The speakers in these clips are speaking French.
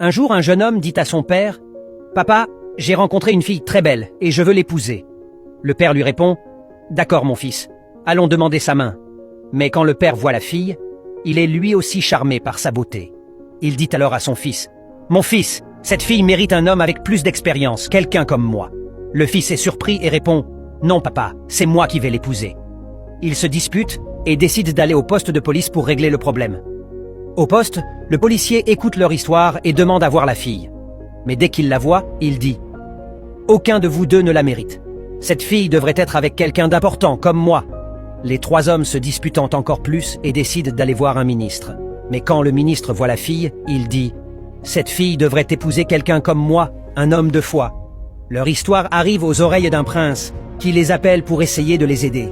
Un jour, un jeune homme dit à son père « Papa, j'ai rencontré une fille très belle et je veux l'épouser. » Le père lui répond « D'accord mon fils, allons demander sa main. » Mais quand le père voit la fille, il est lui aussi charmé par sa beauté. Il dit alors à son fils « Mon fils, cette fille mérite un homme avec plus d'expérience, quelqu'un comme moi. » Le fils est surpris et répond « Non papa, c'est moi qui vais l'épouser. » Ils se disputent et décident d'aller au poste de police pour régler le problème. Au poste, le policier écoute leur histoire et demande à voir la fille. Mais dès qu'il la voit, il dit « Aucun de vous deux ne la mérite. Cette fille devrait être avec quelqu'un d'important, comme moi. » Les trois hommes se disputant encore plus et décident d'aller voir un ministre. Mais quand le ministre voit la fille, il dit « Cette fille devrait épouser quelqu'un comme moi, un homme de foi. » Leur histoire arrive aux oreilles d'un prince, qui les appelle pour essayer de les aider.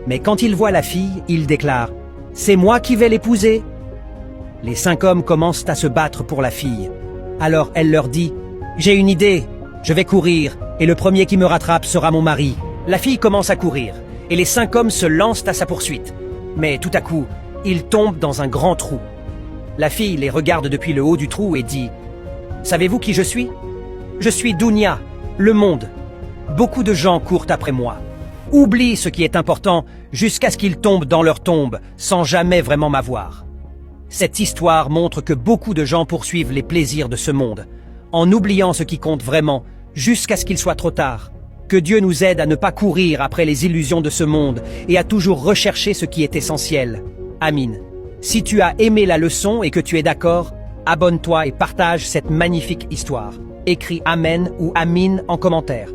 Mais quand il voit la fille, il déclare « C'est moi qui vais l'épouser !» Les 5 hommes commencent à se battre pour la fille. Alors elle leur dit « J'ai une idée, je vais courir, et le premier qui me rattrape sera mon mari. » La fille commence à courir, et les 5 hommes se lancent à sa poursuite. Mais tout à coup, ils tombent dans un grand trou. La fille les regarde depuis le haut du trou et dit « Savez-vous qui je suis? Je suis Dunia, le monde. Beaucoup de gens courent après moi. Oublient ce qui est important jusqu'à ce qu'ils tombent dans leur tombe sans jamais vraiment m'avoir. » Cette histoire montre que beaucoup de gens poursuivent les plaisirs de ce monde, en oubliant ce qui compte vraiment, jusqu'à ce qu'il soit trop tard. Que Dieu nous aide à ne pas courir après les illusions de ce monde et à toujours rechercher ce qui est essentiel. Amin. Si tu as aimé la leçon et que tu es d'accord, abonne-toi et partage cette magnifique histoire. Écris Amen ou Amin en commentaire.